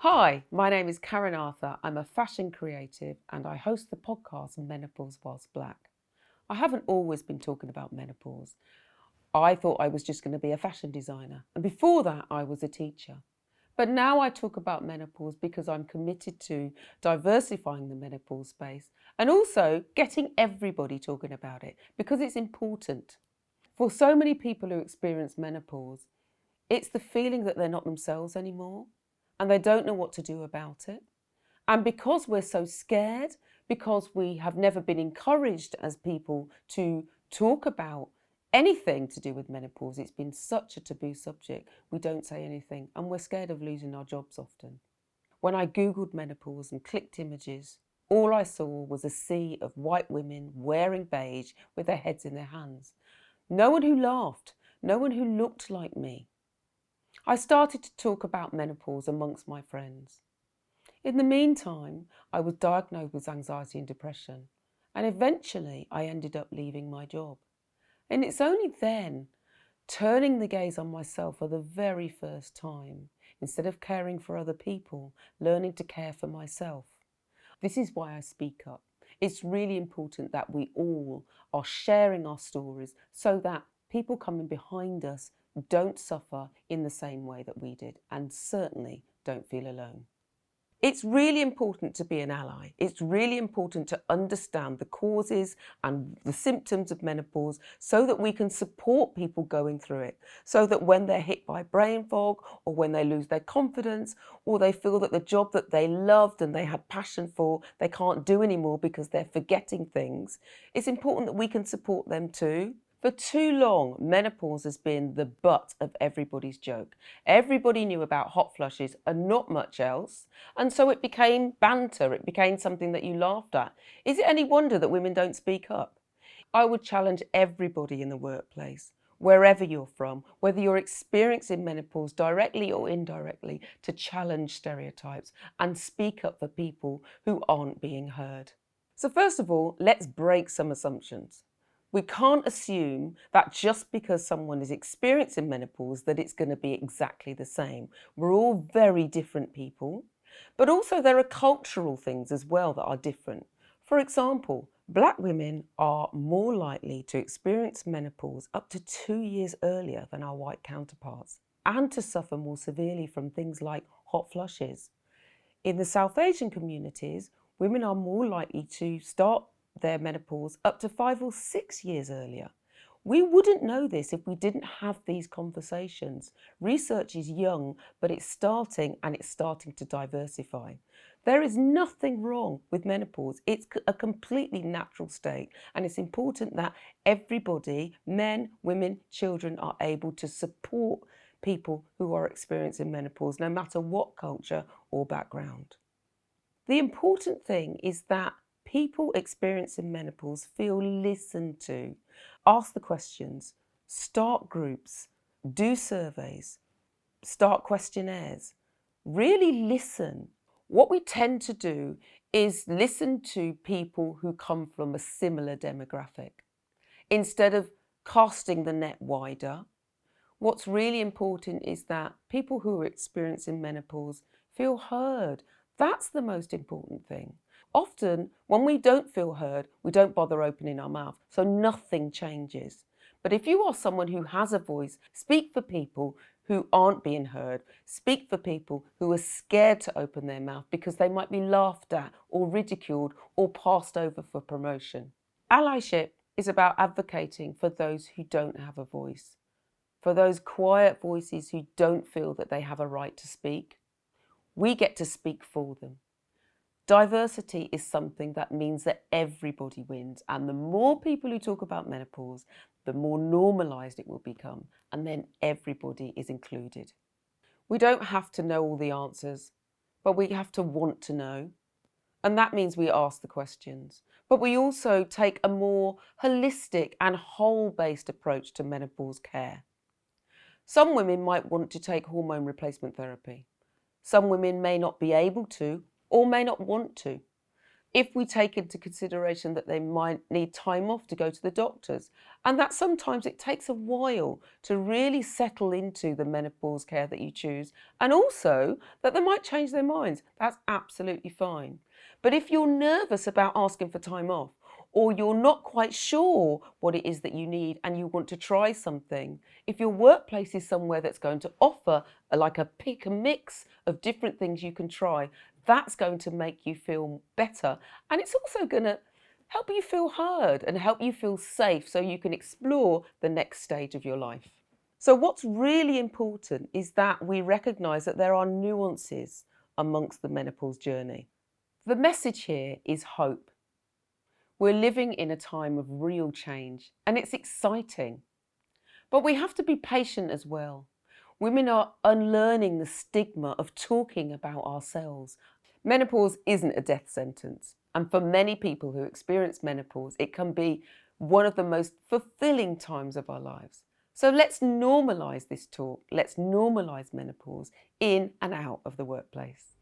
Hi, my name is Karen Arhur. I'm a fashion creative and I host the podcast Menopause Whilst Black. I haven't always been talking about menopause. I thought I was just going to be a fashion designer, and before that I was a teacher. But now I talk about menopause because I'm committed to diversifying the menopause space and also getting everybody talking about it because it's important. For so many people who experience menopause, it's the feeling that they're not themselves anymore and they don't know what to do about it. And because we're so scared, because we have never been encouraged as people to talk about anything to do with menopause, it's been such a taboo subject, we don't say anything and we're scared of losing our jobs often. When I Googled menopause and clicked images, all I saw was a sea of white women wearing beige with their heads in their hands. No one who laughed, no one who looked like me. I started to talk about menopause amongst my friends. In the meantime, I was diagnosed with anxiety and depression, and eventually I ended up leaving my job. And it's only then, turning the gaze on myself for the very first time, instead of caring for other people, learning to care for myself. This is why I speak up. It's really important that we all are sharing our stories so that people coming behind us don't suffer in the same way that we did and certainly don't feel alone. It's really important to be an ally. It's really important to understand the causes and the symptoms of menopause so that we can support people going through it, so that when they're hit by brain fog or when they lose their confidence or they feel that the job that they loved and they had passion for, they can't do anymore because they're forgetting things, it's important that we can support them too. For too long, menopause has been the butt of everybody's joke. Everybody knew about hot flushes and not much else. And so it became banter. It became something that you laughed at. Is it any wonder that women don't speak up? I would challenge everybody in the workplace, wherever you're from, whether you're experiencing menopause directly or indirectly, to challenge stereotypes and speak up for people who aren't being heard. So first of all, let's break some assumptions. We can't assume that just because someone is experiencing menopause that it's going to be exactly the same. We're all very different people, but also there are cultural things as well that are different. For example, Black women are more likely to experience menopause up to 2 years earlier than our white counterparts and to suffer more severely from things like hot flushes. In the South Asian communities, women are more likely to start their menopause up to 5 or 6 years earlier. We wouldn't know this if we didn't have these conversations. Research is young, but it's starting and it's starting to diversify. There is nothing wrong with menopause. It's a completely natural state, and it's important that everybody, men, women, children, are able to support people who are experiencing menopause, no matter what culture or background. The important thing is that people experiencing menopause feel listened to. Ask the questions, start groups, do surveys, start questionnaires. Really listen. What we tend to do is listen to people who come from a similar demographic. Instead of casting the net wider, what's really important is that people who are experiencing menopause feel heard. That's the most important thing. Often, when we don't feel heard, we don't bother opening our mouth, so nothing changes. But if you are someone who has a voice, speak for people who aren't being heard. Speak for people who are scared to open their mouth because they might be laughed at or ridiculed or passed over for promotion. Allyship is about advocating for those who don't have a voice, for those quiet voices who don't feel that they have a right to speak. We get to speak for them. Diversity is something that means that everybody wins, and the more people who talk about menopause, the more normalised it will become, and then everybody is included. We don't have to know all the answers, but we have to want to know. And that means we ask the questions. But we also take a more holistic and whole-based approach to menopause care. Some women might want to take hormone replacement therapy. Some women may not be able to or may not want to. if we take into consideration that they might need time off to go to the doctors, and that sometimes it takes a while to really settle into the menopause care that you choose, and also that they might change their minds, that's absolutely fine. But if you're nervous about asking for time off, or you're not quite sure what it is that you need and you want to try something, if your workplace is somewhere that's going to offer like a pick and mix of different things you can try, that's going to make you feel better. And it's also going to help you feel heard and help you feel safe so you can explore the next stage of your life. So what's really important is that we recognise that there are nuances amongst the menopause journey. The message here is hope. We're living in a time of real change and it's exciting. But we have to be patient as well. Women are unlearning the stigma of talking about ourselves. Menopause isn't a death sentence. And for many people who experience menopause, it can be one of the most fulfilling times of our lives. So let's normalise this talk. Let's normalise menopause in and out of the workplace.